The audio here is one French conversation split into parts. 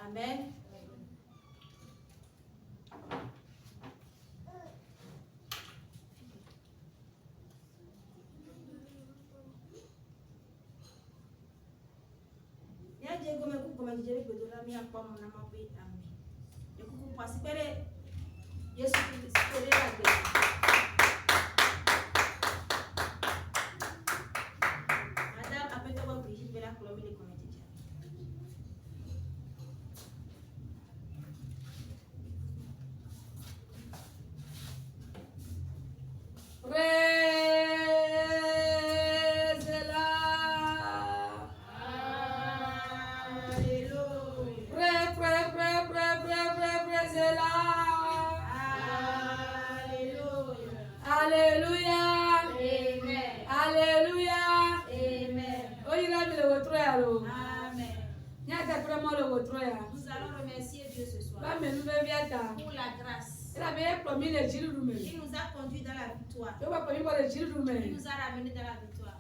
Amen. Nous allons remercier Dieu ce soir pour la grâce. Il nous a conduits dans la victoire. Il nous a ramenés dans la victoire.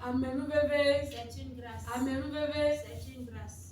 C'est une grâce. C'est une grâce.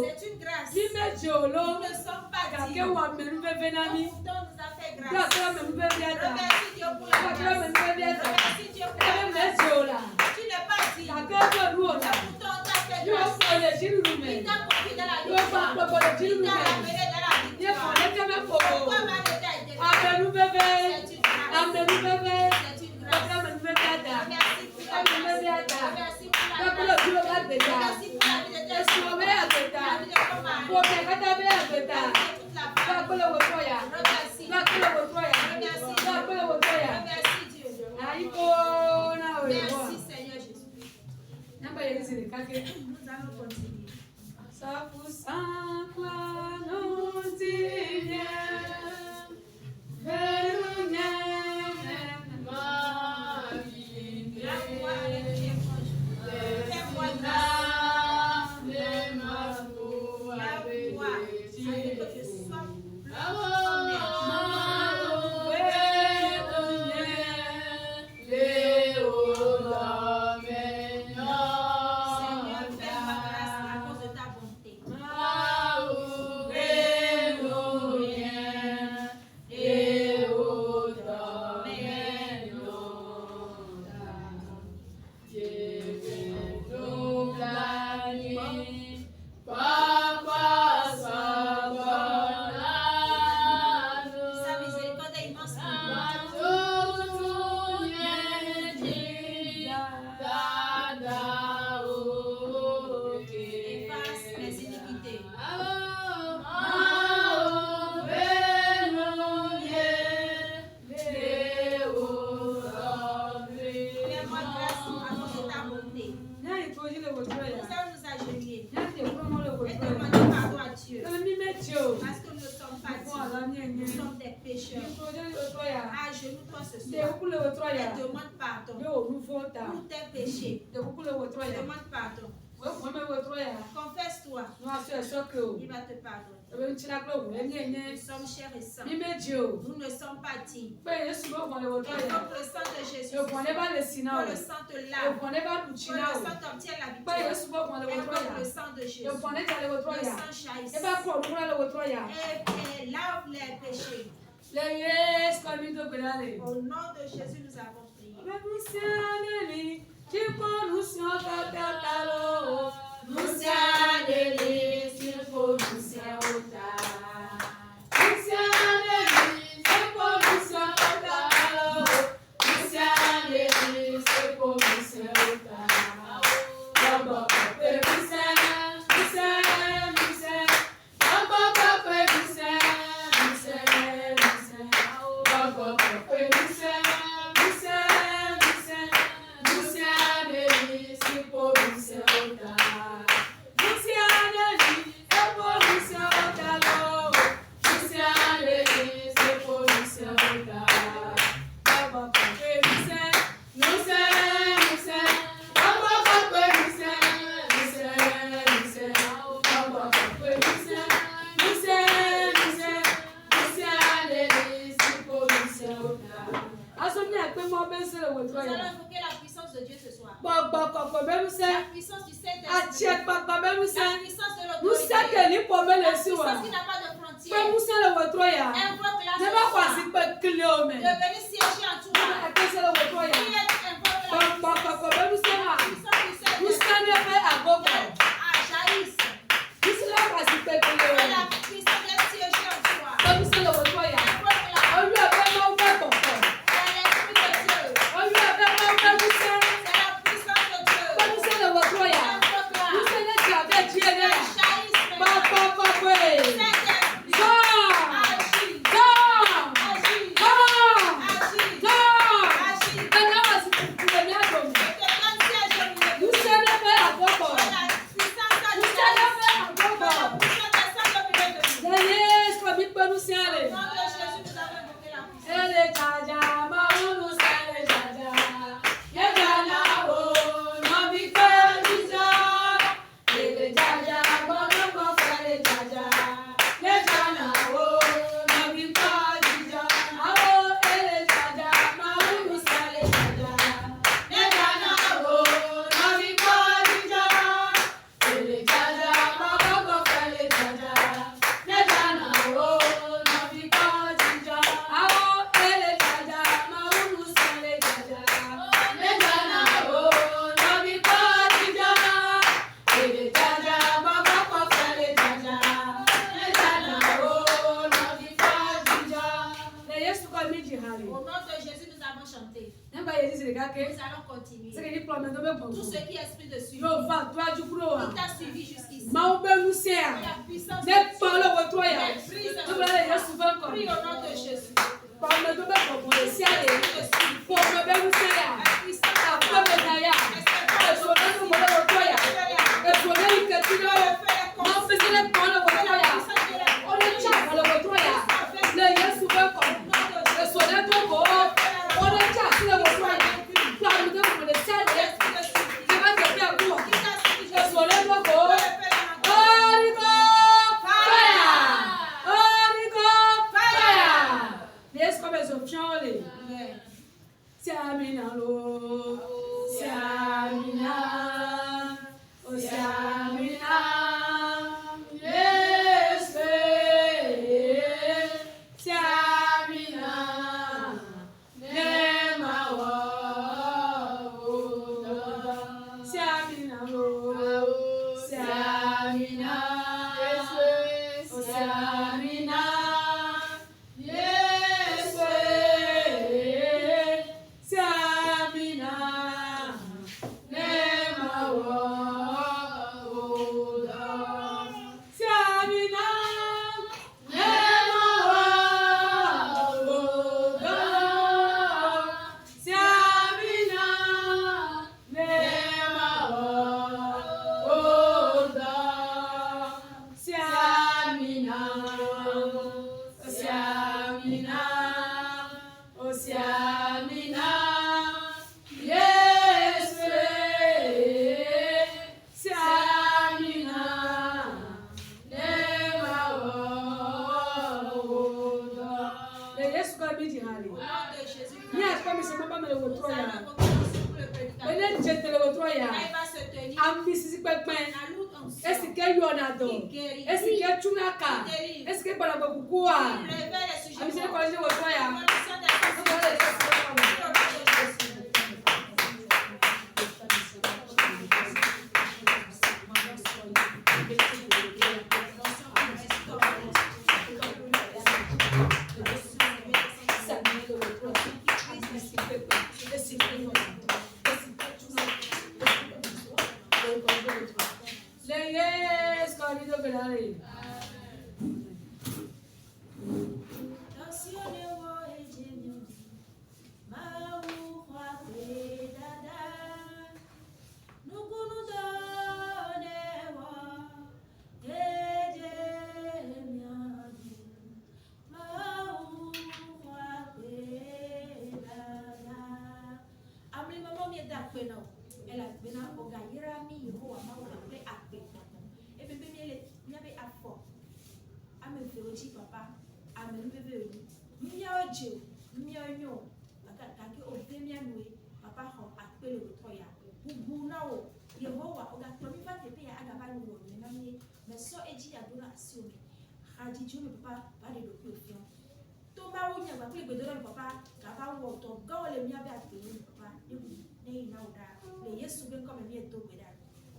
C'est une grâce. Nous ne sommes pas dignes. Pourtant, nous a fait grâce. Remercie Dieu pour la grâce. Remercie Dieu pour la grâce. Tu n'es pas digne. Et pourtant, on t'a fait grâce. Il t'a conduit dans la victoire. Il t'a ramené dans la victoire. Pourquoi ma été grâce? C'est une grâce. Merci pour la grâce. Merci pour la grâce. Ageta. Esome Ageta. Kote kata be Ageta. Bakole wotoya. Bakole wotoya. Bakole wotoya. Aiko na wewe. Merci Seigneur Jésus. Namba yezi ni kake. Nous allons continuer. Sapu sankwa nuntiye. Verunya. Fais-moi grâce. Lève-toi. Afin que je sois plus Seigneur, fais-moi grâce à cause de ta bonté. Sa miséricorde est immense pour moi. Efface mes iniquités. Fais-moi grâce à cause de ta bonté. Nous allons nous agenouiller et demander pardon à Dieu. Parce que nous ne sommes pas dignes. Nous sommes des pécheurs. Agenouille-toi ce soir et demande pardon pour tes péchés. Demande pardon. Confesse-toi. Il va te pardonner. Nous sommes chers et saints. Nous ne sommes pas dignes. Il faut que le sang de Jésus, que le sang te lave, que le sang t'obtienne la victoire. Et que le sang de Jésus, le sang jaillisse et lave les péchés. Au nom de Jésus, nous avons prié. Nous allons invoquer la puissance de Dieu ce soir. La puissance du Saint-Esprit. La puissance de l'autorité. La puissance qui n'a pas de frontières. Invoque la ce soir. De venir siéger en toi. Invoque la puissance du Saint-Esprit. Jaillisse. La puissance de siéger en toi. Invoque la. Tout ce qui est esprit de suivi. Il t'a suivi jusqu'ici. La puissance de Dieu. Prie au nom de Jésus.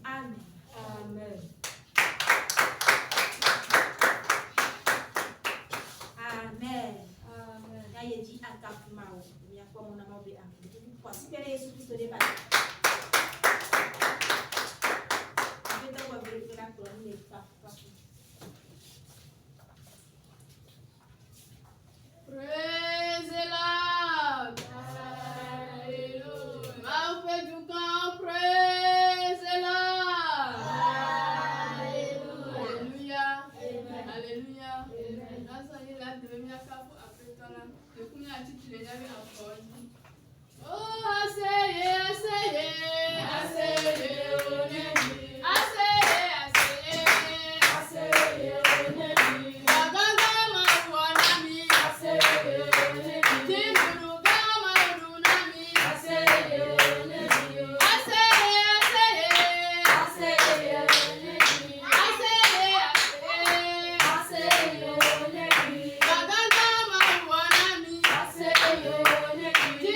Amen. Amen. Amen. Na yeji akapumao. Ya kwa mwana mabe amen. Kwa sipele Yesu Kristo de baba. Ndio kwa vile la kwa ni papa. Praise the Lord. Hallelujah. Ma fait du camp, praise the Lord. Hallelujah. Alléluia. Dans ce lieu-là, de venir à Capo après ton âme. De combien as-tu tu les avais encore dit? Oh, asseyez, asseyez, asseyez, on est dit. Asseyez, asseyez, asseyez, on est dit. Agagama, wanami, asseyez, on est dit. Timurugama, runami, asseyez, on est dit. Asseyez, asseyez, asseyez, on est dit. Asseyez, asseyez, asseyez, on est dit. Agagama, wanami, asseyez, on est dit.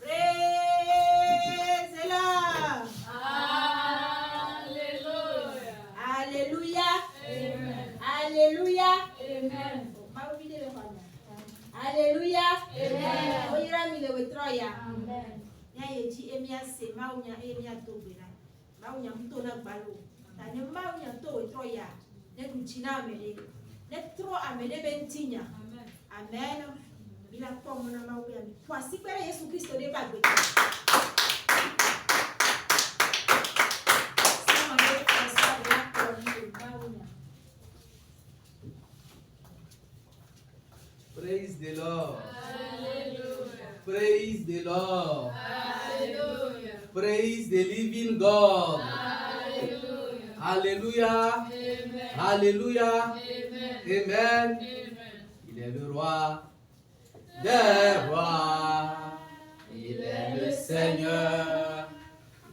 Praise the Lord. Alléluia. Alléluia. Amen. Alléluia. Amen. Alléluia. Amen. Oyera mi le wetroya. Amen. Nya yeji emia se maunya emia tobera. Maunya mto na gbalo. Tani maunya to wetroya. Ne kuchina amele. Ne tro amele bentinya. Amen. Amen. Bila pomo na mauya mi. Kwa sikere Yesu Kristo de bagwe. Praise the Lord. Hallelujah. Praise the Lord. Hallelujah. Praise the living God. Hallelujah. Alléluia. Amen. Alléluia. Amen. Amen. Amen. Il est le roi des rois. Il est le Seigneur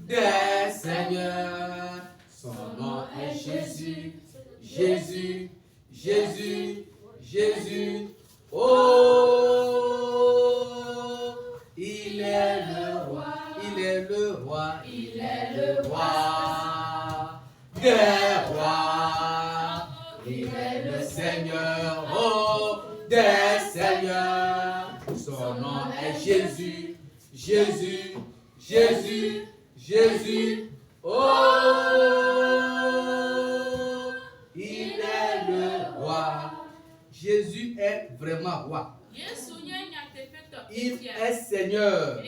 des seigneurs. Son nom est Jésus. Jésus. Jésus. Jésus. Oh, il est le roi. Il est le roi. Il est le roi des rois. Il est le Seigneur, oh, des seigneurs. Son nom est Jésus, Jésus, Jésus, Jésus. Oh, il est le roi. Jésus est vraiment roi. Il est Seigneur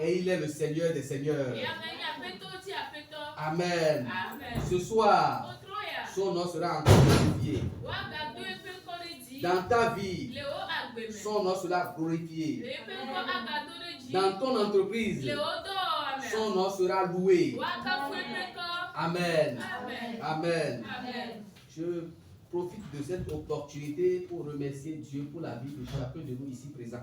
et il est le Seigneur des seigneurs. Amen. Ce soir, son nom sera encore glorifié. Dans ta vie, son nom sera glorifié. Dans ton entreprise, son nom sera loué. Amen. Amen. Je profite de cette opportunité pour remercier Dieu pour la vie de chacun de nous ici présents.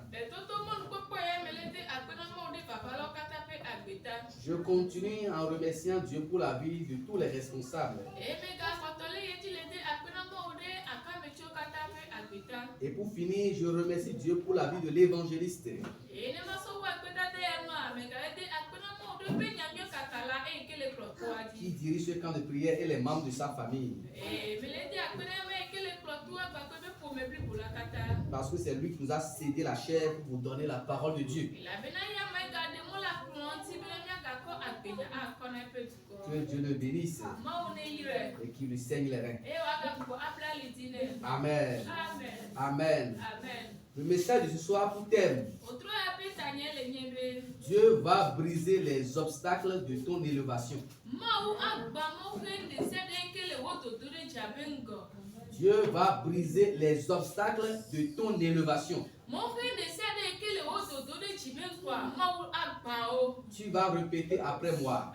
Je continue en remerciant Dieu pour la vie de tous les responsables. Et pour finir, je remercie Dieu pour la vie de l'évangéliste qui dirige ce camp de prière et les membres de sa famille. Parce que c'est lui qui nous a cédé la chair pour vous donner la parole de Dieu. Que Dieu le bénisse et qu'il lui saigne les reins. Amen. Amen. Le message de ce soir pour thème: Dieu va briser les obstacles de ton élévation. Dieu va briser les obstacles de ton élévation. Tu vas répéter après moi: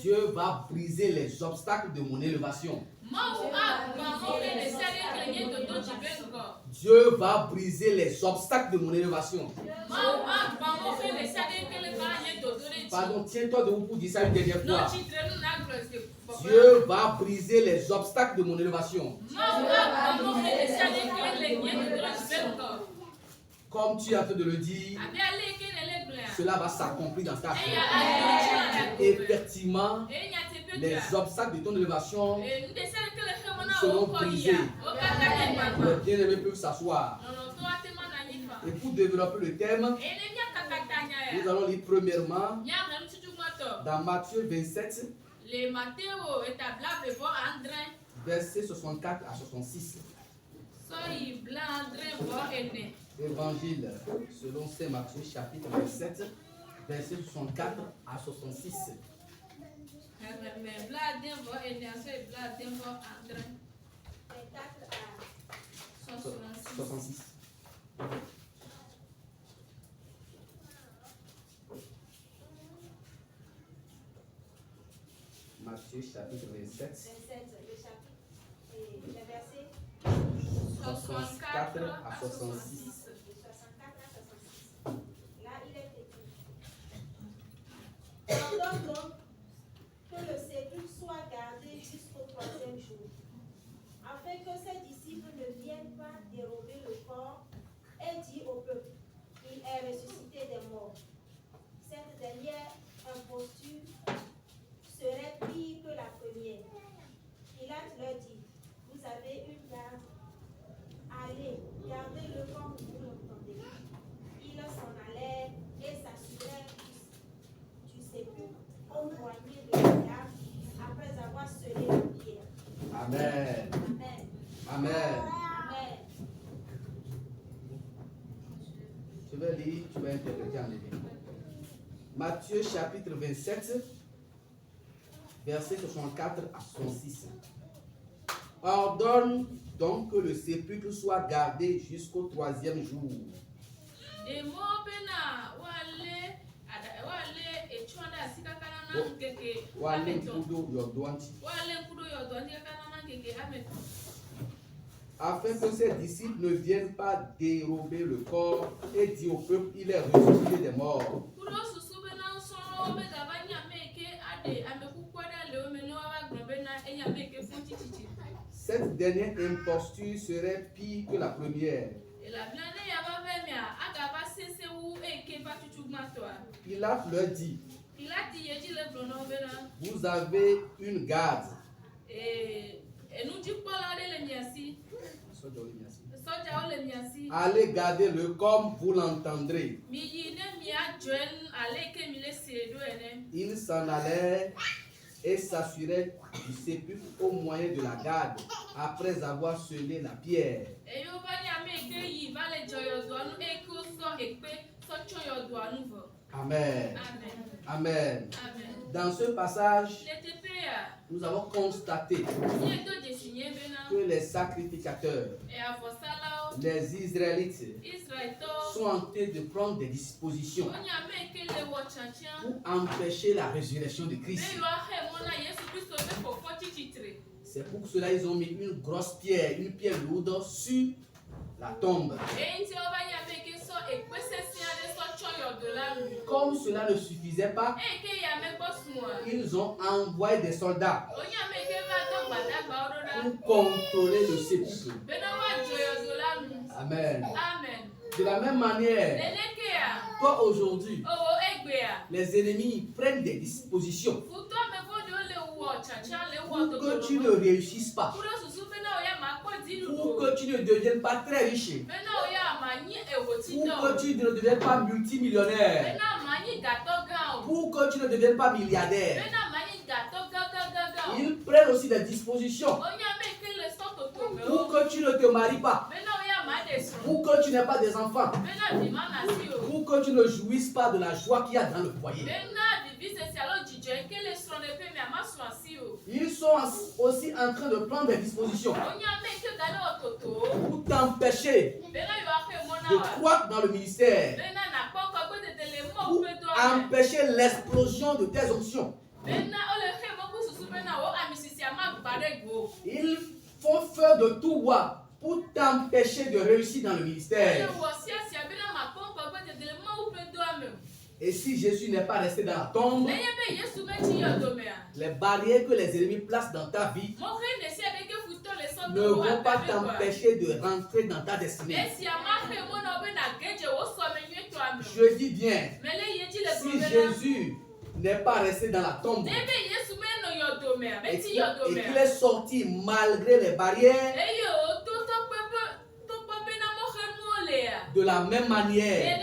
Dieu va briser les obstacles de mon élévation. Dieu va briser les obstacles de mon élévation. Pardon, tiens-toi debout pour dire ça une dernière fois. Dieu va briser les obstacles de mon élévation. Comme tu es en train de le dire, cela va s'accomplir dans ta vie. Effectivement, les obstacles de ton élévation seront brisés. Les bien-aimés peuvent s'asseoir. Et pour développer le thème, nous allons lire premièrement dans Matthieu 27, versets 64 à 66. Évangile selon Saint Matthieu, chapitre 27, versets 64 à 66. 66. Matthieu chapitre 27, le chapitre et le verset 64 à 66. de 64 à 66. Là, il est écrit: Ordonne donc que le sépulcre soit gardé jusqu'au 3e jour, afin que ses disciples ne viennent pas dérober le corps Gardez-le comme vous l'entendez. Il s'en allait et s'assurait du sépulcre au poignet de la garde après avoir scellé la pierre. Amen. Amen. Amen. Amen. Je vais lire, tu vas interpréter en hébreu. Matthieu chapitre 27, versets 64 à 66. Ordonne donc que le sépulcre soit gardé jusqu'au 3e jour. Afin que ses disciples ne viennent pas dérober le corps et dire au peuple, il est ressuscité des morts. Cette dernière imposture serait pire que la première. Pilate leur dit, vous avez une garde. Allez garder-le comme vous l'entendrez. Il s'en allait et s'assurait du sépulcre au moyen de la garde après avoir scellé la pierre. Amen. Amen. Dans ce passage, nous avons constaté que les sacrificateurs, les Israélites, sont en train de prendre des dispositions pour empêcher la résurrection de Christ. C'est pour cela qu'ils ont mis une grosse pierre, une pierre lourde sur la tombe. Comme cela ne suffisait pas, ils ont envoyé des soldats pour contrôler le sépulcre. Amen. De la même manière, toi aujourd'hui, les ennemis prennent des dispositions pour que tu ne réussisses pas, pour que tu ne deviennes pas très riche, pour que tu ne deviennes pas multimillionnaire, pour que tu ne deviennes pas milliardaire. Ils prennent aussi des dispositions pour que tu ne te maries pas, pour que tu n'aies pas des enfants, pour que tu ne jouisses pas de la joie qu'il y a dans le foyer. Ils sont aussi en train de prendre des dispositions pour t'empêcher de croître dans le ministère, pour empêcher l'explosion de tes options. Ils font feu de tout bois pour t'empêcher de réussir dans le ministère. Et si Jésus n'est pas resté dans la tombe, les barrières que les ennemis placent dans ta vie ne vont pas t'empêcher de rentrer dans ta destinée. Je dis bien, si Jésus n'est pas resté dans la tombe et qu'il est sorti malgré les barrières, de la même manière,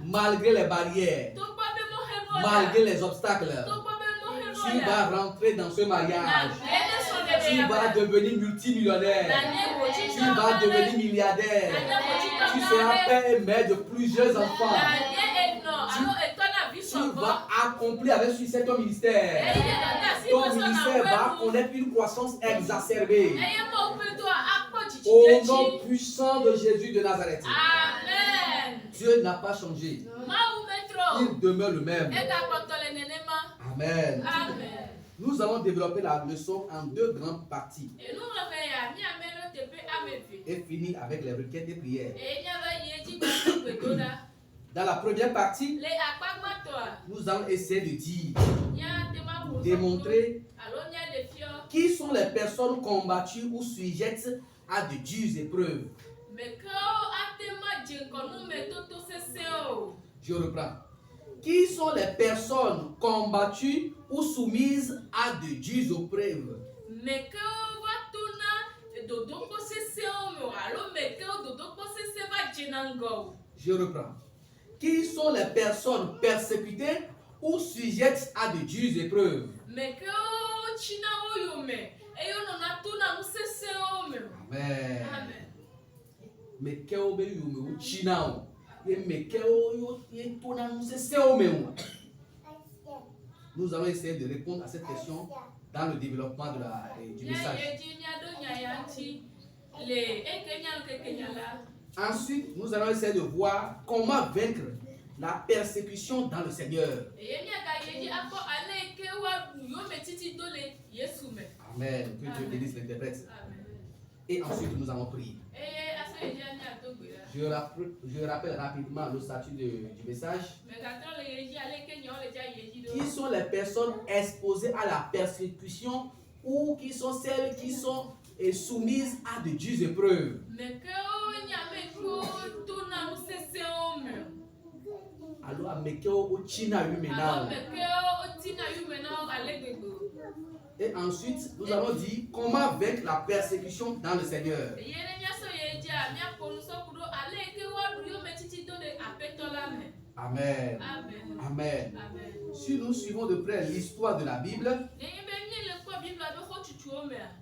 malgré les barrières, malgré les obstacles, tu vas rentrer dans ce mariage. Tu vas devenir multimillionnaire. Tu vas devenir milliardaire. Tu seras père et mère de plusieurs enfants. Tu vas accomplir avec succès ton ministère. Ton ministère va connaître une croissance exacerbée. Au nom puissant de Jésus de Nazareth. Amen. Dieu n'a pas changé. Il demeure le même. Amen. Amen. Nous allons développer la leçon en deux grandes parties et finir avec les requêtes et prières. Dans la première partie, nous allons essayer de dire, démontrer qui sont les personnes combattues ou sujettes à de dures épreuves. Je reprends. Qui sont les personnes combattues ou soumises à de dures épreuves? Je reprends. Qui sont les personnes persécutées ou sujettes à de dures épreuves? Amen. Nous allons essayer de répondre à cette question dans le développement du message. Ensuite, nous allons essayer de voir comment vaincre la persécution dans le Seigneur. Amen. Que Dieu bénisse l'interprète. Et ensuite, nous allons prier. Je rappelle rapidement le statut du message. Qui sont les personnes exposées à la persécution ou qui sont celles qui sont soumises à de dures épreuves? Alors, et ensuite, nous allons dire comment vaincre la persécution dans le Seigneur. Amen. Amen. Amen. Si nous suivons de près l'histoire de la Bible,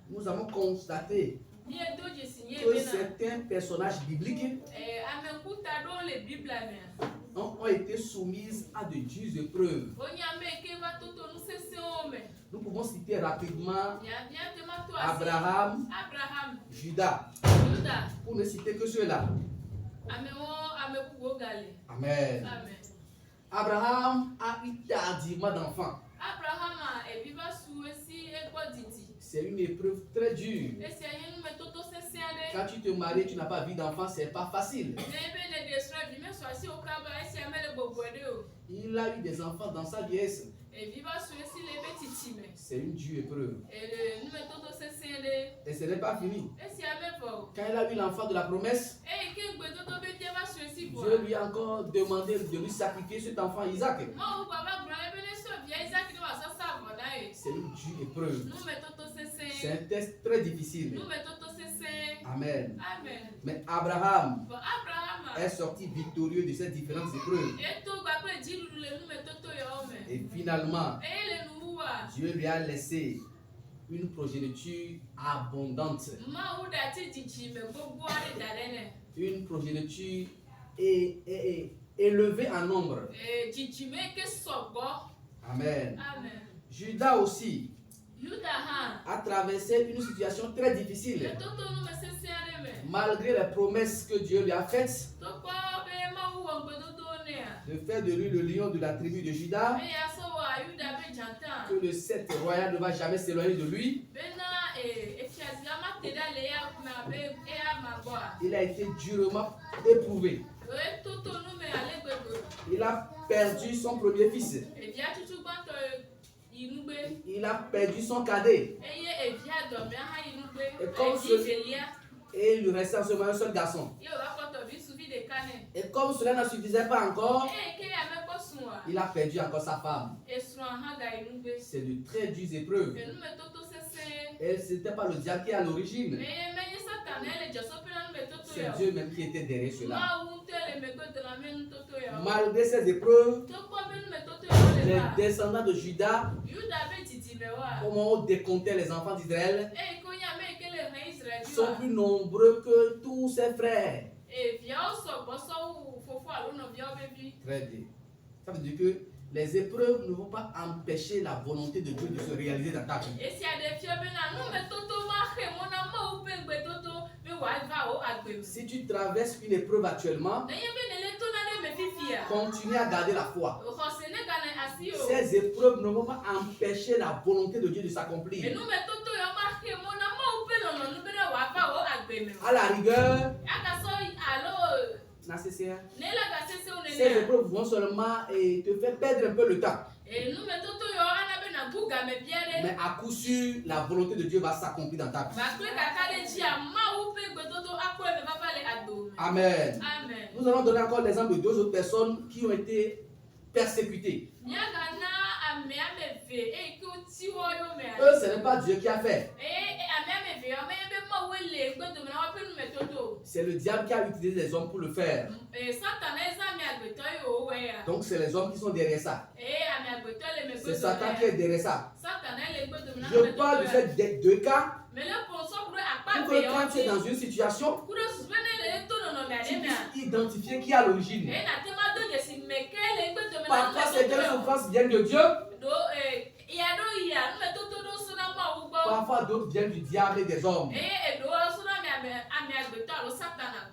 nous avons constaté que certains personnages bibliques ont été soumis à de dures épreuves. Nous pouvons citer rapidement Abraham, Judas, pour ne citer que ceux-là. Amen. Abraham a eu tardivement d'enfants. C'est une épreuve très dure. Quand tu te maries, tu n'as pas vu d'enfant, c'est pas facile. Il a eu des enfants dans sa vieillesse. C'est une dure épreuve. Et ce n'est pas fini. Quand il a eu l'enfant de la promesse, Dieu lui a encore demandé de lui sacrifier cet enfant Isaac. C'est une dure épreuve. C'est un test très difficile. Amen. Mais Abraham est sorti victorieux de ces différentes épreuves. Et finalement, Dieu lui a laissé une progéniture abondante. Une progéniture élevée en nombre. Amen. Judas aussi a traversé une situation très difficile. Malgré les promesses que Dieu lui a faites, de faire de lui le lion de la tribu de Judas, que le sceptre royal ne va jamais s'éloigner de lui. Il a été durement éprouvé. Il a perdu son premier fils. Il a perdu son cadet. Et il lui restait seulement un seul garçon. Et comme cela ne suffisait pas encore, il a perdu encore sa femme. C'est de très dures épreuves. Et ce n'était pas le diable qui est à l'origine. C'est Dieu même qui était derrière cela. Malgré ces épreuves, les descendants de Judas, comment on décomptait les enfants d'Israël, sont plus nombreux que tous ses frères. Très bien. Ça veut dire que les épreuves ne vont pas empêcher la volonté de Dieu de se réaliser dans ta vie. Si tu traverses une épreuve actuellement, continue à garder la foi. Ces épreuves ne vont pas empêcher la volonté de Dieu de s'accomplir. À la rigueur, ces épreuves vont seulement te faire perdre un peu le temps. Mais à coup sûr, la volonté de Dieu va s'accomplir dans ta vie. Amen. Nous allons donner encore l'exemple de deux autres personnes qui ont été persécutées. Eux, ce n'est pas Dieu qui a fait. c'est le diable qui a utilisé les hommes pour le faire. Donc c'est les hommes qui sont derrière ça. C'est Satan qui est derrière ça. Je parle de ces deux cas pour que quand tu es dans une situation, tu puisses identifier qui a l'origine. Parfois certaines souffrances viennent de Dieu. Parfois d'autres viennent du diable et des hommes.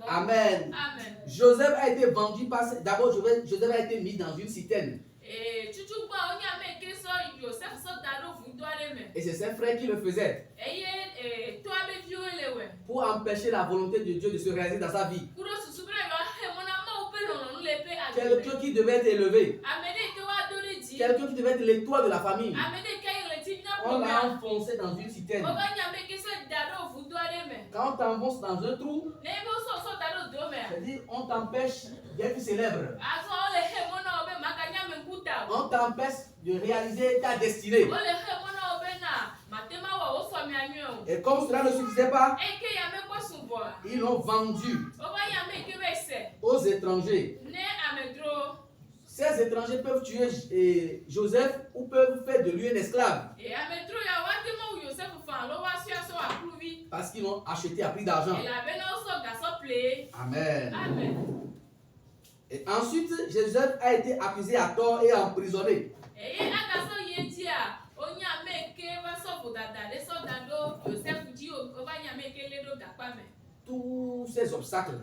Amen. Joseph a été vendu par... D'abord, Joseph a été mis dans une citerne. Et c'est ses frères qui le faisaient. Pour empêcher la volonté de Dieu de se réaliser dans sa vie. Quelqu'un qui devait être élevé. Quelqu'un qui devait être l'étoile de la famille. On l'a enfoncé dans une citerne. Quand on t'enfonce dans un trou, c'est-à-dire on t'empêche d'être célèbre. On t'empêche de réaliser ta destinée. Et comme cela ne suffisait pas, ils l'ont vendu aux étrangers. Ces étrangers peuvent tuer Joseph ou peuvent faire de lui un esclave. Parce qu'ils l'ont acheté à prix d'argent. Amen. Et ensuite, Joseph a été accusé à tort et emprisonné. Tous ces obstacles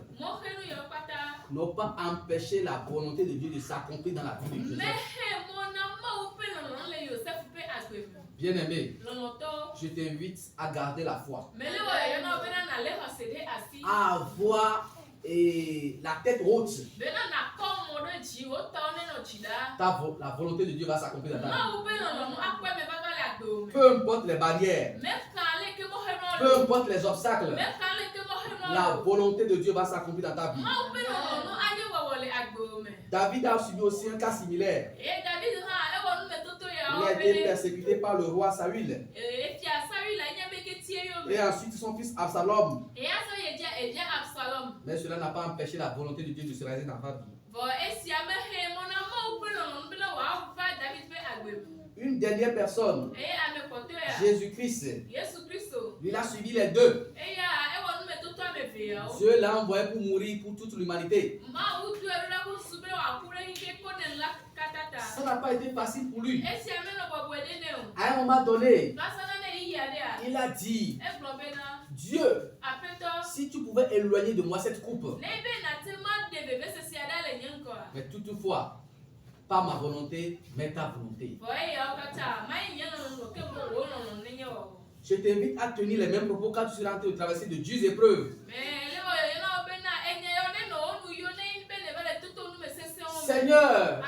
n'ont pas empêché la volonté de Dieu de s'accomplir dans la vie de Joseph. Bien-aimé, je t'invite à garder la foi, à avoir la tête haute. La volonté de Dieu va s'accomplir dans ta vie. Peu importe les barrières, peu importe les obstacles, la volonté de Dieu va s'accomplir dans ta vie. David a subi aussi un cas similaire. Il a été persécuté par le roi Saül. Et ensuite son fils Absalom. Mais cela n'a pas empêché la volonté de Dieu de se réaliser dans ta vie. Une dernière personne, Jésus-Christ, il a suivi les deux. Dieu l'a envoyé pour mourir pour toute l'humanité. Ça n'a pas été facile pour lui. À un moment donné, il a dit, Dieu, si tu pouvais éloigner de moi cette coupe, mais toutefois, pas ma volonté, mais ta volonté. Je t'invite à tenir les mêmes propos quand tu seras en train de traverser de dures épreuves. Seigneur,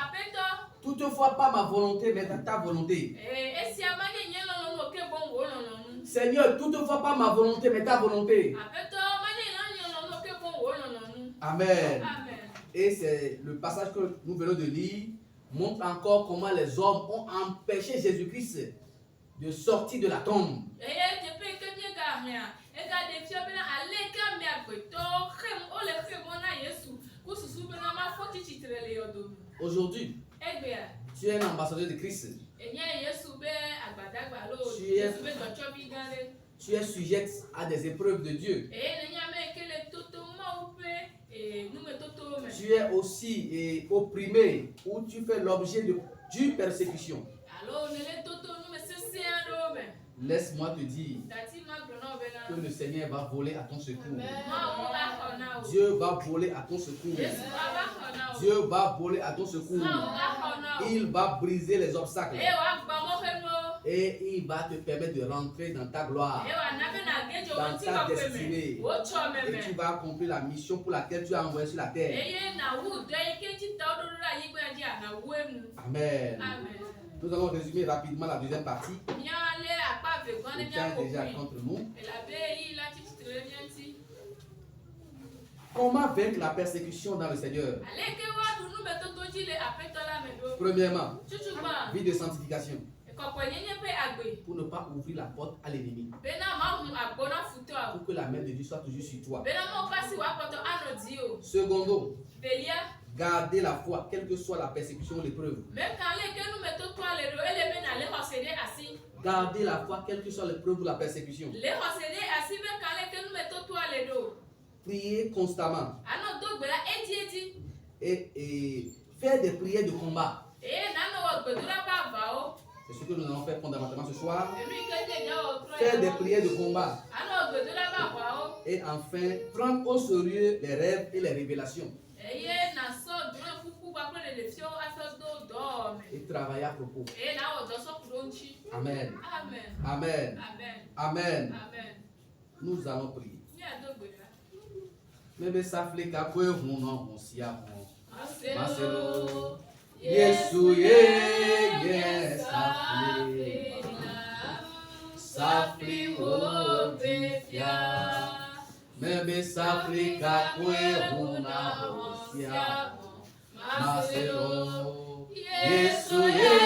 toutefois pas ma volonté, mais ta volonté. Seigneur, toutefois pas ma volonté, mais ta volonté. Amen. Et c'est le passage que nous venons de lire montre encore comment les hommes ont empêché Jésus-Christ de sortir de la tombe. Aujourd'hui, tu es un ambassadeur de Christ. Tu es sujette à des épreuves de Dieu. Tu es aussi opprimé ou tu fais l'objet de dure persécution. Laisse-moi te dire que le Seigneur va voler à ton secours. Dieu va voler à ton secours. Dieu va voler à ton secours. Il va briser les obstacles. Et il va te permettre de rentrer dans ta gloire, dans ta destinée. Et tu vas accomplir la mission pour laquelle tu as envoyé sur la terre. Amen. Nous allons résumer rapidement la deuxième partie. Le temps est déjà contre nous. Comment vaincre la persécution dans le Seigneur? Premièrement, vie de sanctification. pour ne pas ouvrir la porte à l'ennemi. Pour que la main de Dieu soit toujours sur toi. Secondo, garder la foi, quelle que soit la persécution ou l'épreuve. Garder la foi, quelle que soit l'épreuve ou la persécution. Prier constamment. Et faire des prières de combat. C'est ce que nous allons faire fondamentalement ce soir. Faire des prières de combat. Et enfin, prendre au sérieux les rêves et les révélations. Et travailler à propos. Amen. Amen. Amen. Nous allons prier. Même ça fait qu'après on s'y a Yesu ye safli o befia mebe safli kakwe huna osia masero Yesu ye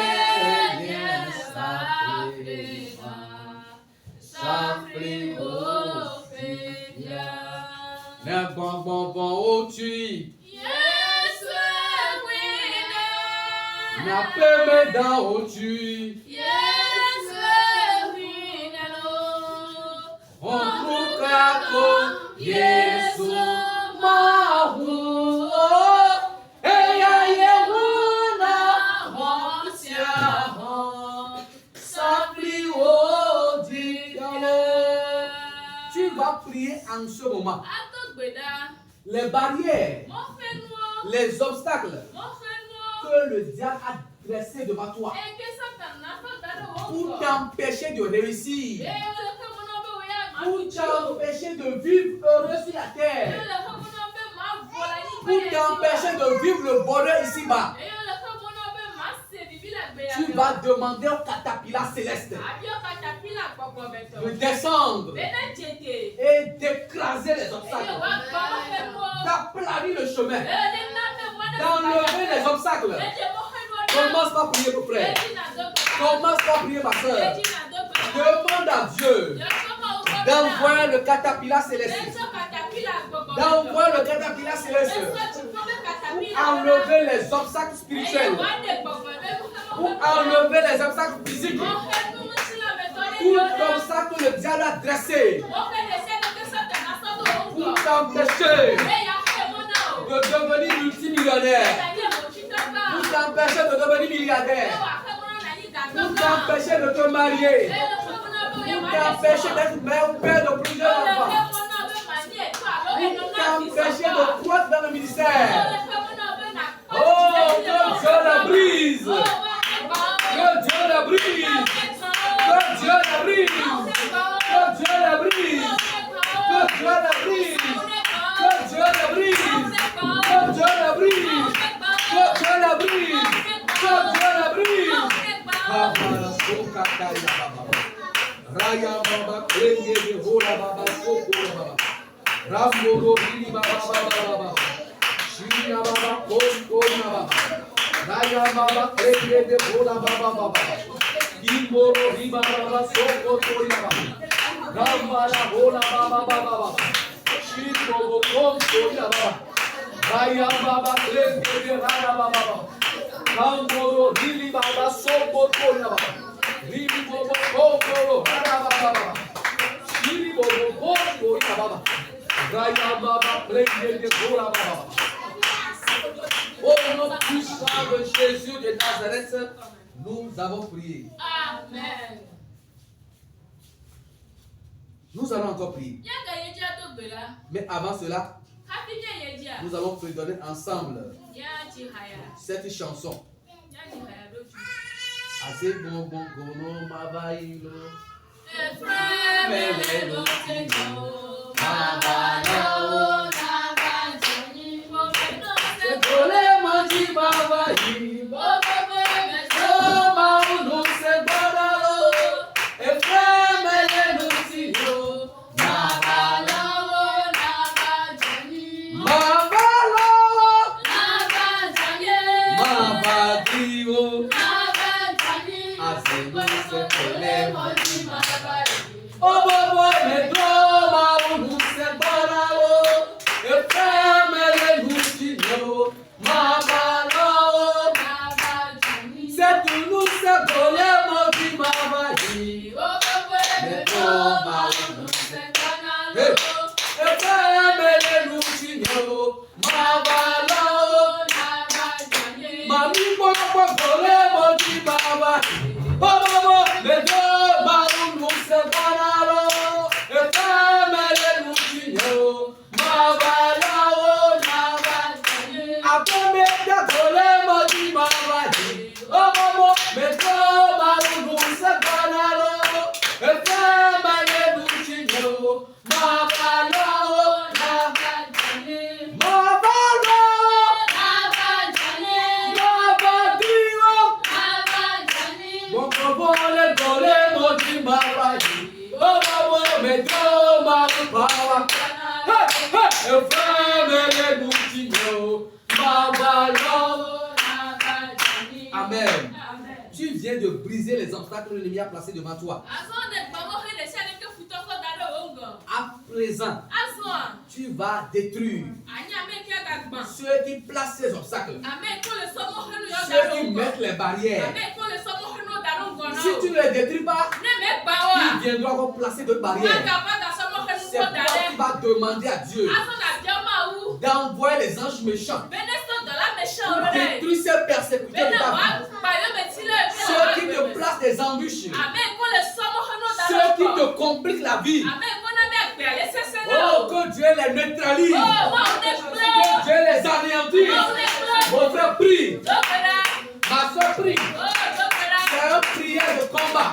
safli o befia ne bon o tu na peme dans au-dessus. Yes, we know. On croit que Yesu mahu. Eya yehuna honsia. Sapli odi. Tu vas prier en ce moment. Les barrières, les obstacles que le diable a dressé devant toi pour t'empêcher de réussir, pour t'empêcher de vivre heureux sur la terre, pour t'empêcher de vivre le bonheur ici-bas. Tu vas demander au catapillar céleste de descendre et d'écraser les obstacles, d'aplanir le chemin, d'enlever les obstacles. Commence par prier, mon frère. Commence par prier, ma soeur. Demande à Dieu d'envoyer le catapillar céleste. D'envoyer le catapillar céleste pour enlever les obstacles spirituels, pour enlever les obstacles physiques, tout obstacle que le diable a dressé pour t'empêcher de devenir multimillionnaire, pour t'empêcher de devenir milliardaire, pour t'empêcher de te marier, pour t'empêcher d'être mère ou père de plusieurs enfants, pour t'empêcher de croître dans le ministère. Oh, que Dieu la brise! Que Dieu la brise! Que Dieu la brise! Que Dieu la brise! Que Dieu la brise! Que Dieu la brise! Que Dieu la brise! Que Dieu la brise! Que Dieu la brise! Baba soka kaya baba. Raya baba kenge de hola baba soko baba. Rambo hili baba baba. Shina baba konko baba. Raya baba kenge de hola baba baba. Kimoro hiba baba soko tori baba. Ramba la hola baba baba. Shino konko baba. Raya baba kenge de raya baba. Kangoro hili baba soko tori baba. Hili bobo kongoro raya baba. Shili bobo konko baba. Raya baba kenge de hola baba. Au nom puissant de Jésus de Nazareth, nous avons prié. Amen. Nous allons encore prier. Mais avant cela, nous allons fredonner ensemble cette chanson. Assez bon bon gono mabailo. Melelo tino mabalao. Ole manji baba yi, ma unu se bodalo, efreme le nutio, mabalawo, mabadiwo, asego baba. Baba, le deux marou nous séparons. Et femme, elle nous chignon. Mabalao, Nabal. Après, mes gars, modi mabadi. Oh, maman, le deux marou nous séparons. Et femme, elle nous chignon. Mabalao, Nabal. Amen. Tu viens de briser les obstacles que l'ennemi a placés devant toi. À présent, tu vas détruire ceux qui placent ces obstacles, ceux qui mettent les barrières. Si tu ne les détruis pas, ils viendront encore placer d'autres barrières. C'est pourquoi tu vas demander à Dieu d'envoyer les anges méchants pour détruire ces persécuteurs de ta vie. Ceux qui te placent des embûches, ceux qui te compliquent la vie. Oh, que Dieu les neutralise, que Dieu les anéantisse. Mon frère prie, ma soeur prie. C'est un prière de combat.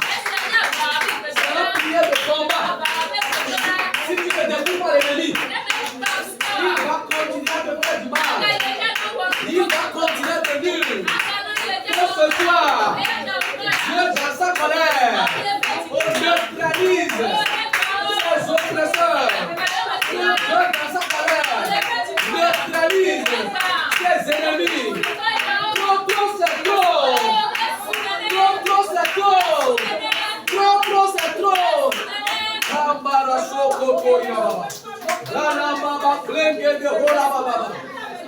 C'est un prière de combat. Si tu ne détruis pas l'ennemi, il va continuer à te faire du mal. Il va continuer à te nuire. Que ce soir, Dieu dans sa colère, neutralise ses oppresseurs. Dieu dans sa colère, neutralise ses ennemis. Trop c'est trop. Trop c'est trop. Trop c'est trop. Ambaraso Kokoya. Lana Mama Flenge de Hola Baba.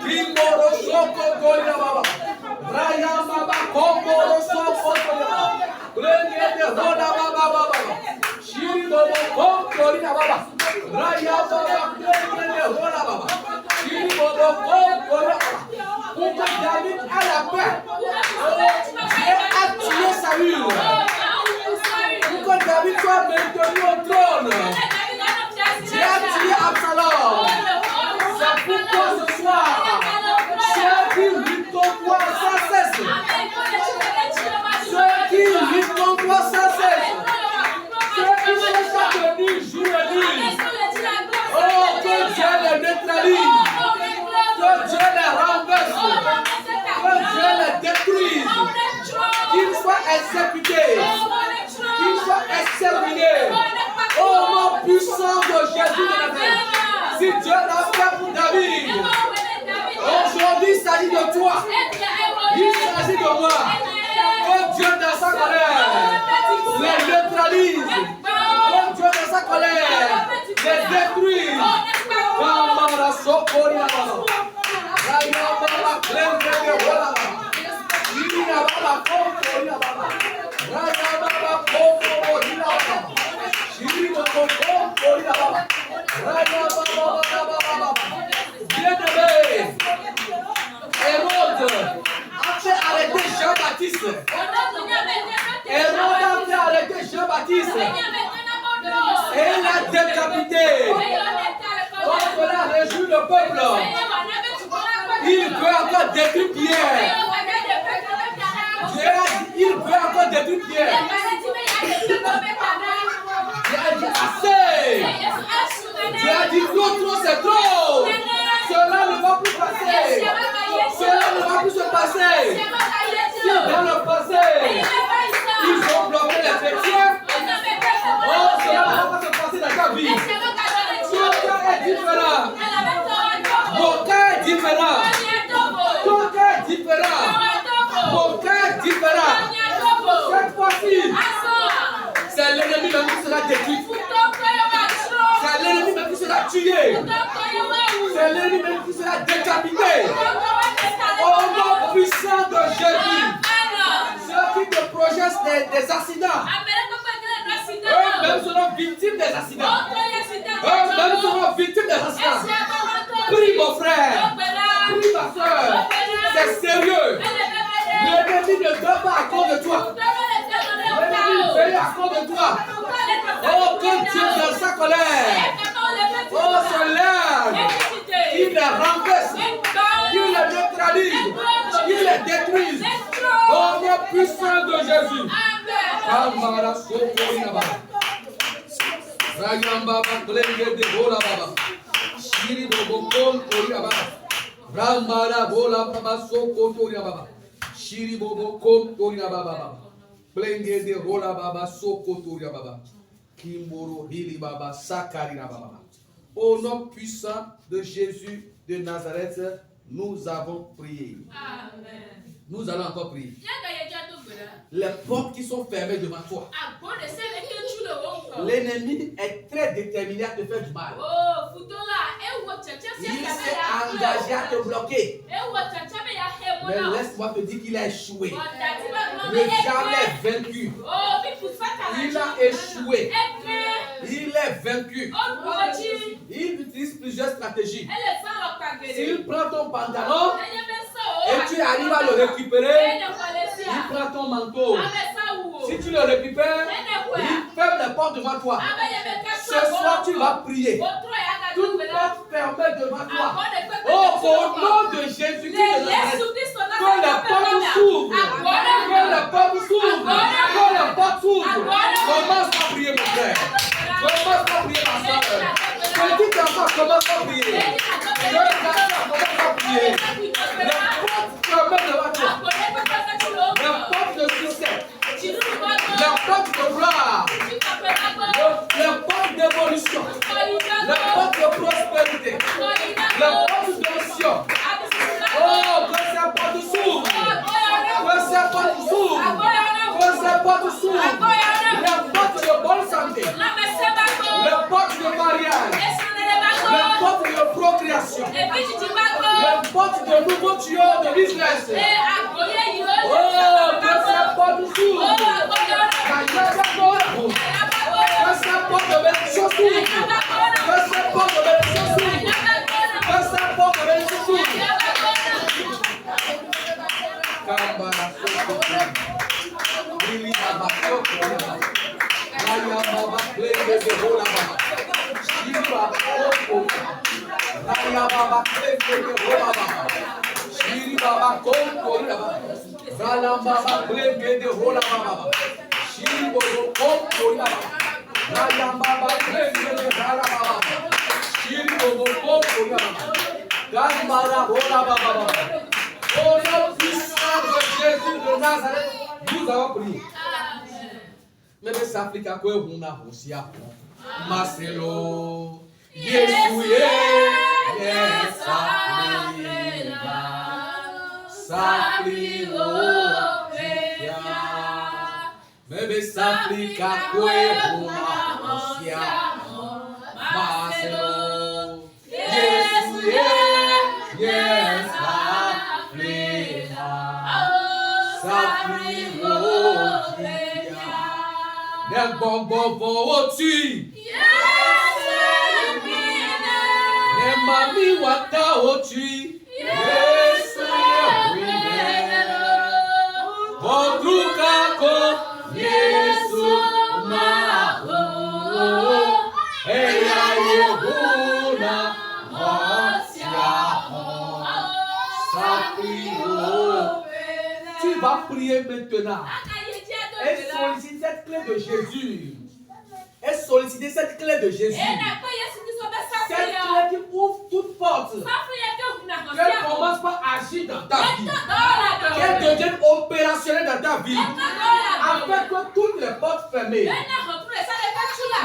Kimboro Soko Koya Baba. Raya Mama Komboro Soko Koya. Flenge de Hola Baba Baba. Shiri Bobo Koya Baba. Raya Baba Flenge de Hola Baba. Shiri Bobo Koya Baba. Pourquoi David a la paix? Dieu a tué Saül. Pourquoi David soit maintenu au trône? Dieu a tué Absalom. C'est pourquoi ce soir, ceux qui luttent contre toi sans cesse, ceux qui luttent contre toi sans cesse, ceux qui cherchent à tenir jour et nuit, oh, que Dieu les neutralise, que Dieu les renverse, que Dieu les détruise, qu'ils soient exécutés, qu'ils soient exterminés. Au nom puissant de Jésus de Nazareth. Si Dieu l'a fait pour David, aujourd'hui il s'agit de toi. Il s'agit de moi. Que Dieu dans sa colère les neutralise. Que Dieu dans sa colère les détruise. Kamara Sokoria Baba. Raya Baba Klenge Baba. Ira Baba Kokoria Baba. Raya Baba Kokoria Baba. Bien-aimé, Hérode a fait arrêter Jean-Baptiste. Hérode a fait arrêter Jean-Baptiste. Et il l'a décapité. Pour cela réjouit le peuple. Il peut encore détruire Pierre. Il peut encore détruire Pierre. Dieu a dit assez. Dieu a dit trop c'est trop. Cela ne va plus passer. Cela ne va plus se passer. Si dans le passé, ils ont bloqué les chrétiens, oh, cela ne va pas se passer dans ta vie. Ton cas est différent. Mon cas est différent. Ton cas est différent. Mon cas est différent. Cette fois-ci, c'est l'ennemi même qui sera détruit. C'est l'ennemi même qui sera tué. C'est l'ennemi même qui sera décapité. Au nom puissant de Jésus. Ceux qui te projettent des accidents, eux-mêmes seront victimes des accidents. Eux-mêmes seront victimes des accidents. Prie mon frère. Prie ma soeur. C'est sérieux. L'ennemi ne dort pas à cause de toi. L'ennemi veille à cause de toi. Oh, que Dieu dans sa colère. Oh, se lève. Il les renverse. Il les neutralise. Il les détruise. Au nom puissant de Jésus. Amara Sokorina. Rayamba Baklenge de Bola Baba. Shiri Bobokon Koria Baba. Ramara Bola Baba Sokotoria Baba. Shiri Bobokon Koria Baba. Plenge de Bola Baba Sokotoria Baba. Kimboro Hili Baba Sakarina Baba. Au nom puissant de Jésus de Nazareth, nous avons prié. Amen. Nous allons encore prier. Les portes qui sont fermées devant toi. L'ennemi est très déterminé à te faire du mal. Il s'est engagé à te bloquer. Mais laisse-moi te dire qu'il a échoué. Le diable est vaincu. Il a échoué. Il est vaincu. Il utilise plusieurs stratégies. S'il prend ton pantalon et tu arrives à le récupérer, il prend ton manteau. Si tu le récupères, il ferme les portes devant toi. Ce soir, tu vas prier. Toute porte fermée devant toi. Oh, au nom de Jésus-Christ de Nazareth, que les portes s'ouvrent. Que les portes s'ouvrent. Que les portes s'ouvrent. Commence à prier, mon frère. Commence à prier, ma soeur. Petit enfant, commence à prier. Jeune garçon, commence à prier. Les portes fermées devant toi. Les portes de succès. Les portes de gloire. Les portes d'évolution. Les portes de prospérité. Les portes d'onction. Oh, que ces portes s'ouvrent. Que ces portes s'ouvrent. Que ces portes s'ouvrent. Les portes de bonne santé. Les portes de mariage. Les portes de procréation. Les portes de nouveaux tuyaux de business. Oh, que ces portes s'ouvrent. Que ces portes de bénédiction s'ouvrent. Que ces portes de bénédiction s'ouvrent. Que ces portes de bénédiction s'ouvrent. Kambara Sokoto. Lili Baba Sokoto. Raya Baba Plenge de Bola Baba. Shiba Sokoto. Raya Baba Plenge de Bola Baba. Shiri Baba Sokoto Baba. Rala Baba Plenge de Bola Baba. Shiri Bobo Sokoto Baba. Raya Baba Plenge de Bola Baba. Shiri Bobo Sokoto Baba. Kambara Bola Baba. Au nom puissant de Jésus de Nazareth, nous avons prié. Mais s'applique à quoi on a aussi à Marcelo, Yesouye, s'applique mais s'applique à quoi on a aussi à Marcelo, Yesouye, Nel bongo oti. Ne mami wata oti. Yesu Otruka ko Yesu maho. Eya yehuna osiaho. Saprio. Tu vas prier maintenant. Et solliciter cette clé de Jésus. Et solliciter cette clé de Jésus. Cette clé qui ouvre toute porte. Qu'elle commence par agir dans ta vie. Qu'elle devienne opérationnelle dans ta vie. Afin que toutes les portes fermées.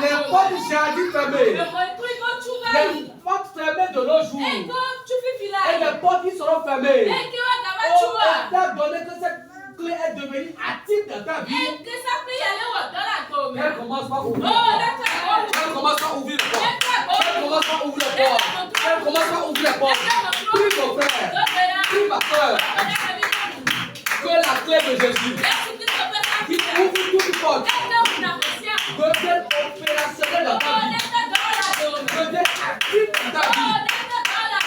Les portes du jardin fermées. Les portes fermées de nos jours. Et les portes qui seront fermées. On t'a donné que cette clé est devenue active dans ta vie. Elle commence par ouvrir. Elle commence par ouvrir les portes. Elle commence par ouvrir les portes. Elle commence par ouvrir les portes. Prie mon frère. Prie ma soeur. Que la clé de Jésus qui ouvre toutes les portes devienne opérationnelle dans ta vie. Devienne active dans ta vie.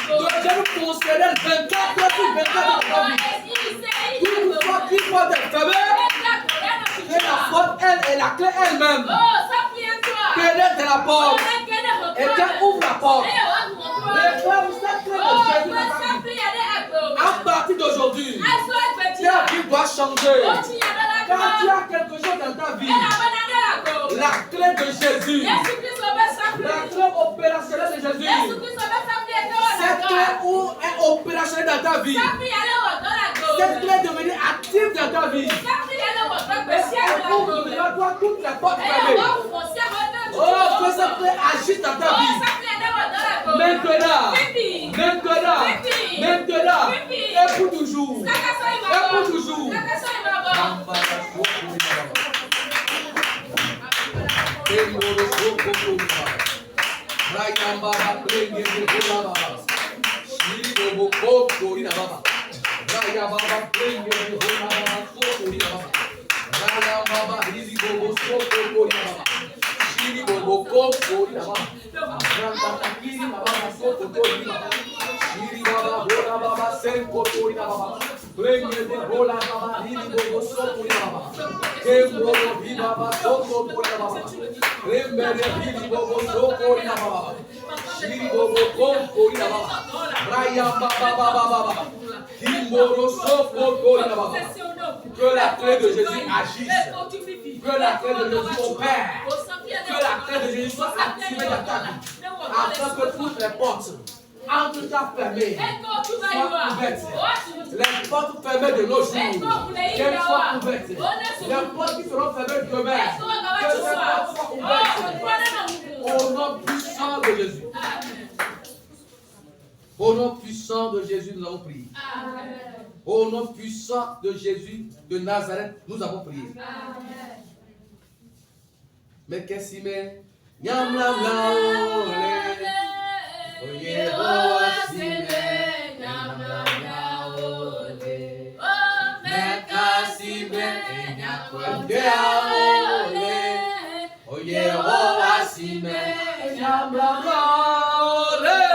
Devienne fonctionnelle 24 heures sur 24 dans ta vie. Une fois porte est fermée, que la porte elle est la clé elle-même. Pénètre dans la porte et qu'elle ouvre la porte. Réclame cette clé de Jésus. À partir d'aujourd'hui, ta vie doit changer. Quand tu as quelque chose dans ta vie, la clé de Jésus, la clé opérationnelle de Jésus, cette clé est opérationnelle dans ta vie. Cette clé est devenue active dans ta vie. Elle ouvre devant toi toutes les portes fermées. Oh, que cette clé agisse dans ta vie. Maintenant, et pour toujours. Et pour toujours. Que la clé de Jésus agisse. Que la clé de Jésus opère. Que la clé de Jésus soit activée dans ta vie. Afin que toutes les portes entre ta fermées soient ouvertes. Les portes fermées de nos jours, qu'elles soient ouvertes. Les portes qui seront fermées demain, que ces portes soient ouvertes. Au nom puissant de Jésus. Au nom puissant de Jésus, nous avons prié. Au nom puissant de Jésus de Nazareth, nous avons prié. Mais qu'est-ce qu'il met? Yam la la ole. Oye o asime. Yam la la ole. Mais qu'est-ce qu'il met? Yam la ole. Oye o asime. Yam la la ole.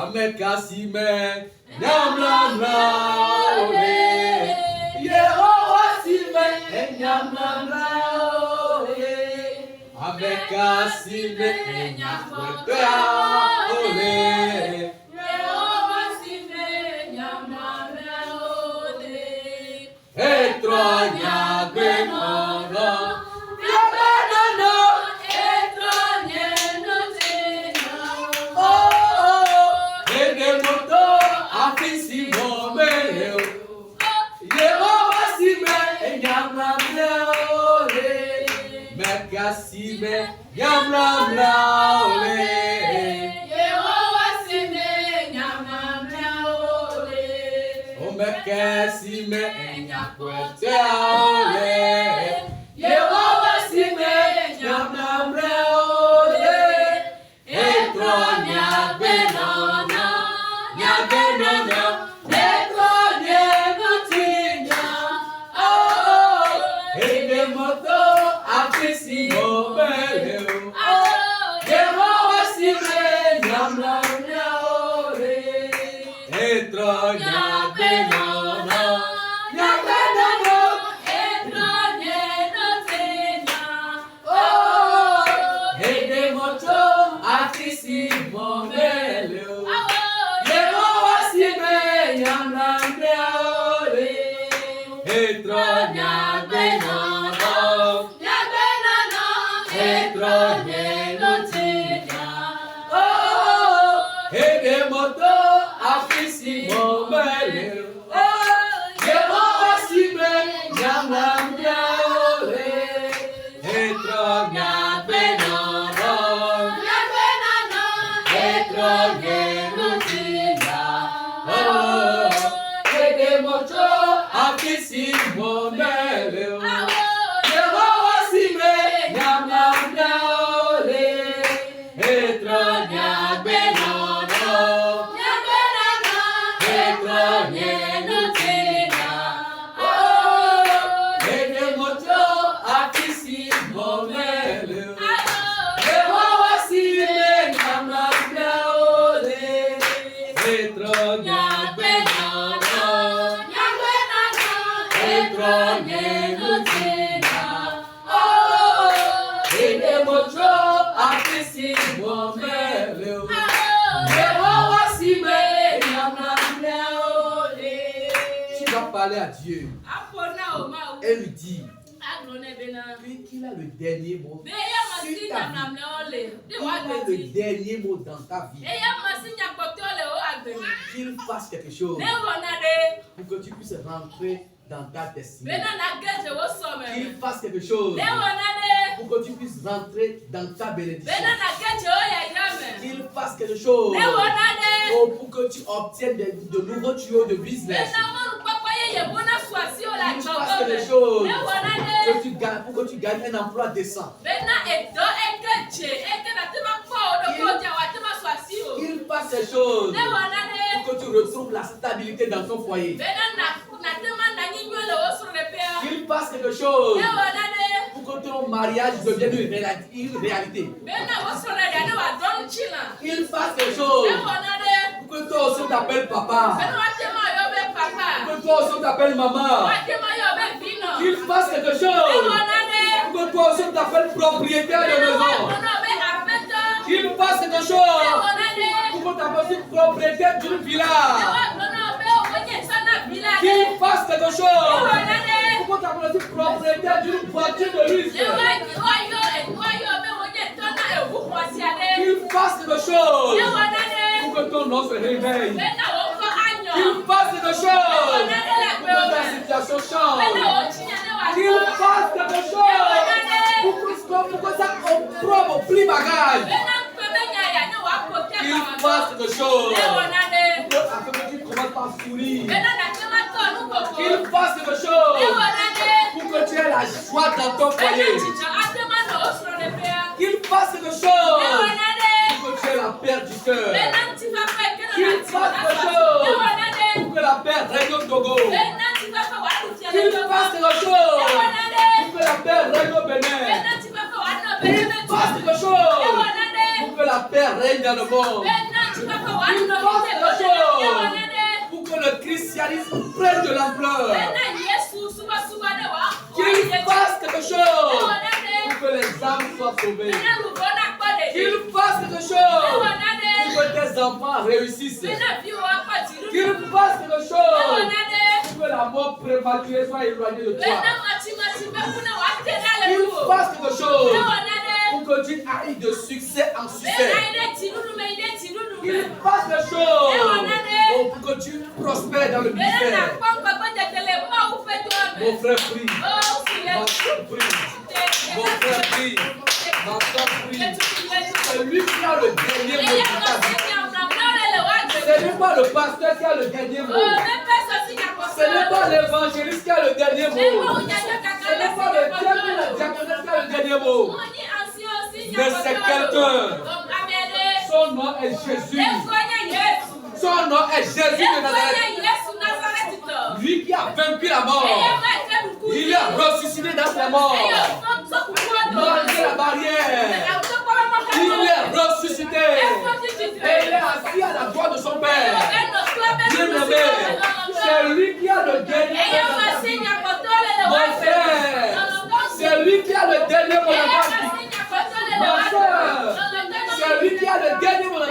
Amekasime nyamlamla ole Yehowa sime nyamlamla ole Amekasime nyamlamla ole Yehowa sime nyamlamla ole Etronya benono Sime nyamlamla ole Yehowa sime nyamlamla ole Omeke sime nyakwete ole Yehowa sime nyamlamla ole Etro nyabenono Etro nyenotinya Oh Ede moto Afisi Mobeleo, Yehowa sime nyamlamla ole, Etro nyabenono, Etro nyenotenya, Oh, Ede moto afisi Mobeleo, Yehowa sime nyamlamla ole, Etro nyabenono. Tu vas parler à Dieu et lui dire qu'il a le dernier mot. Il a le dernier mot dans ta vie. Qu'il fasse quelque chose pour que tu puisses rentrer dans ta destinée. Qu'il fasse quelque chose pour que tu puisses rentrer dans ta bénédiction. Qu'il fasse quelque chose pour que tu obtiennes de nouveaux tuyaux de business. Qu'il fasse quelque chose pour que tu gagnes un emploi décent. Qu'il fasse quelque chose pour que tu retrouves la stabilité dans ton foyer. Qu'il fasse quelque chose pour que ton mariage devienne une réalité. Qu'il fasse quelque chose pour que toi aussi on t'appelle papa. Pour que toi aussi on t'appelle maman. Qu'il fasse quelque chose pour que toi aussi on t'appelle propriétaire de maison. Qu'il fasse quelque chose pour que tu t'appelles propriétaire d'une villa. Qu'il fasse quelque chose pour que tu t'appelles propriétaire d'une voiture de luxe. Qu'il fasse quelque chose pour que ton nom se réveille. Qu'il fasse quelque chose pour que ta situation change. Qu'il fasse quelque chose pour que ça comprenne plus bagage. Qu'il fasse quelque chose afin que tu commences par sourire. Qu'il fasse quelque chose pour que tu aies la joie dans ton foyer. Qu'il fasse quelque chose pour que tu aies la paix du cœur. Qu'il fasse quelque chose pour que la paix règne au Togo. Qu'il fasse quelque chose pour que la paix règne au Bénin. Qu'il fasse quelque chose pour que la paix règne dans le monde. Qu'il fasse quelque chose pour que le christianisme prenne de l'ampleur. Qu'il fasse quelque chose pour que les âmes soient sauvées. Qu'il fasse quelque chose pour que tes enfants réussissent. Qu'il fasse quelque chose pour que la mort prématurée soit éloignée de toi. Qu'il fasse quelque chose pour que tu ailles de succès en succès. Qu'il fasse quelque chose pour que tu prospères dans le ministère. Mon frère prie. Ma soeur prie. Mon frère prie. Ma soeur prie. C'est lui qui a le dernier mot dans ta vie. Ce n'est pas le pasteur qui a le dernier mot. Ce n'est pas l'évangéliste qui a le dernier mot. Ce n'est pas le diacre ou la diaconesse qui a le dernier mot. Mais c'est quelqu'un. Son nom est Jésus. Son nom est Jésus de Nazareth. Lui qui a vaincu la mort. Il est ressuscité dans sa mort. Malgré la barrière. Il est ressuscité. Et il est assis à la droite de son Père. Bien-aimé, c'est lui qui a le dernier mot. Mon frère, c'est lui qui a le dernier mot. Ma soeur, c'est lui qui a le dernier mot.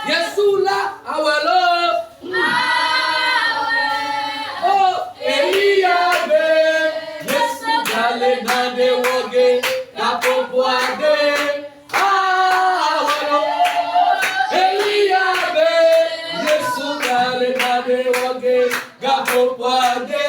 Yesula awelo. Oh, Eliabe. Yesu gale nande woge. Kapoboade. Awelo. Eliabe. Yesu gale nande woge. Kapoboade.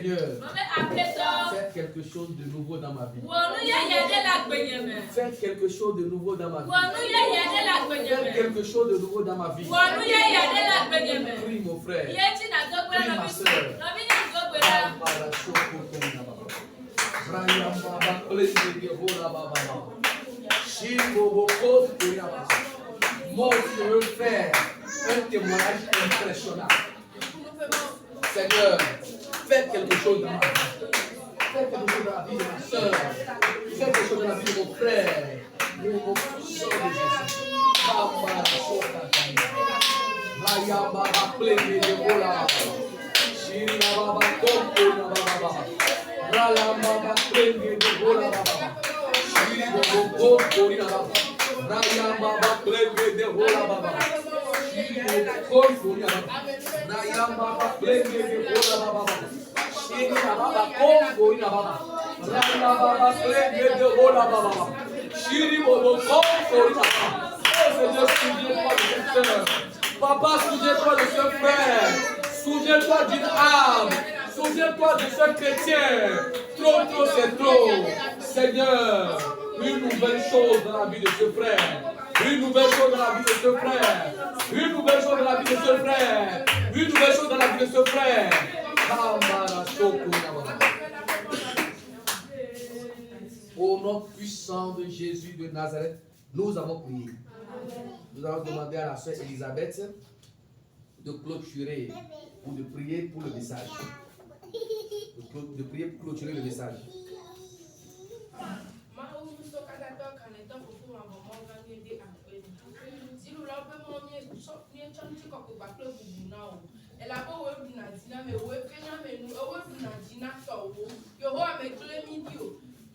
Seigneur, faites quelque chose de nouveau dans ma vie. Faites quelque chose de nouveau dans ma vie. Faites quelque chose de nouveau dans ma vie. Prie mon frère. Prie ma soeur. Moi, je veux faire un témoignage impressionnant. Seigneur, faites quelque chose dans ma vie. Faites quelque chose dans la vie de ma soeur. Faites quelque chose dans la vie de mon frère. De mon soeur de Jésus. Papa, souviens-toi de ce frère. Souviens-toi d'une âme. Souviens-toi de ce chrétien. Trop, c'est trop. Seigneur, une nouvelle chose dans la vie de ce frère. Une nouvelle chose dans la vie de ce frère. Une nouvelle chose dans la vie de ce frère. Une nouvelle chose dans la vie de ce frère. Au nom puissant de Jésus de Nazareth, nous avons prié. Nous allons demander à la sœur Elisabeth de clôturer ou de prier pour le message. De prier pour clôturer le message.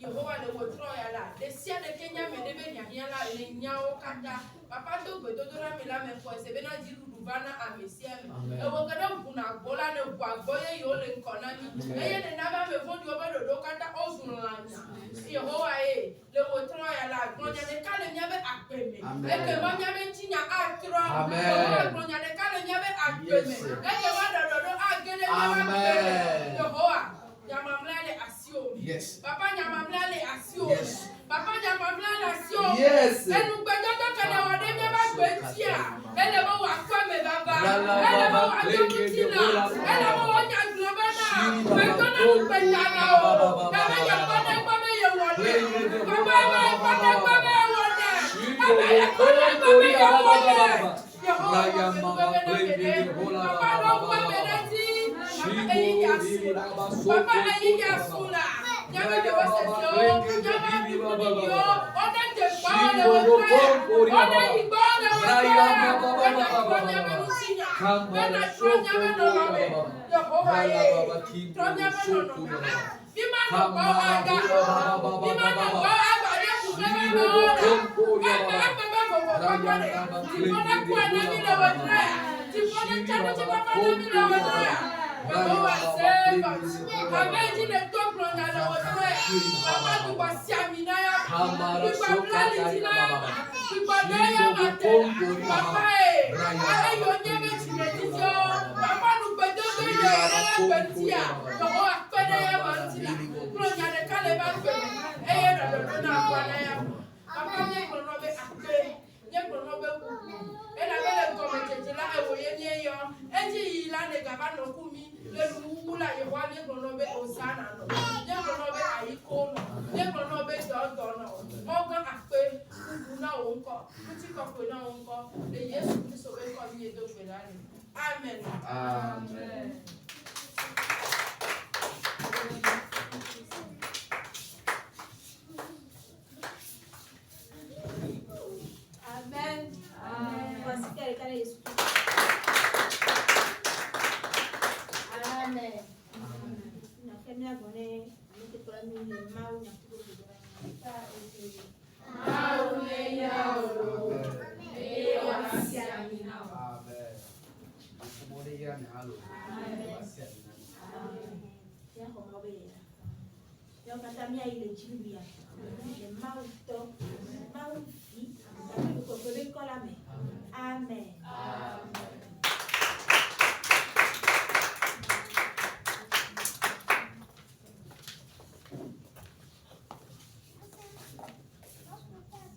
Yehovah de wotro ya la de sia de Kenya me de be nya la le nya o kata papa to gbe to ra me la me fo se be na jiru duvana amesia me e wo kada buna gbola ne gbo agboye yo le nkona mi e ye de na ba me fo di o be do kata o sun la nya Yehovah le wotro ya la glonya de kale nya be akpeme e ke mo nya be tinya atro Yehovah glonya de kale nya be akpeme e ke wa do agele nya be Yehovah Yamamlale asio. Yes. Papa Yamamlale asio. Yes. Papa Yamamlale asio. Yes. Enu gbedodo kana wode me ba gbetia. Ele mo wa kwa me baba. Ele mo wa dokutina. Ele mo wa nya globana. Gbedodo gbetana o. Baba yakone kwa me ye wode. Baba yakone kwa me ye wode. Baba yakone kwa me ye wode. Yehovah Papa no kwa me reti. Papa ayingi asula. Nyama de wasesio. Nyama bibudio. Ona de bale wotre. Ona ibale wotre. Ona tronya merusinya. Ona tronya menolawe. Yehovah ye. Tronya menolawe. Bima no kwa aga. Bima no kwa aga. Yehovah menolawe. Aba bobo. Tipona kwa nami le wotre. Tipona chano tipapa nami le wotre. Yehovah save us. Amen. The top run and our prayer. Mama to Basiamina. We Bablani Tina. We Badaya Mate. Papa, I your name is Medizio. Papa no Bedodo Bentia. Yehovah Pedaya Mantina. Ronya the Calaban. Papa, Negronobe Ape. Negronobe. And I better comment to la Oye. And he landed Gabano Kumi. Le mula ye wale gonobe osana no ye gonobe ayiko no ye gonobe dodo no moga akpe kuna onko kuti ko na onko le Yesu Kristo be ko mi edo gbelani amen amen amen amen wasikere kana Yesu Amen. Na kemia gone nike kwa mimi mau na kugura na mau ne yaoro e wasiamina amen kumone ya ni halo wasiamina amen ya ko mabe ya kata mia ile jibia le mau to mau fi ko ko be ko la me amen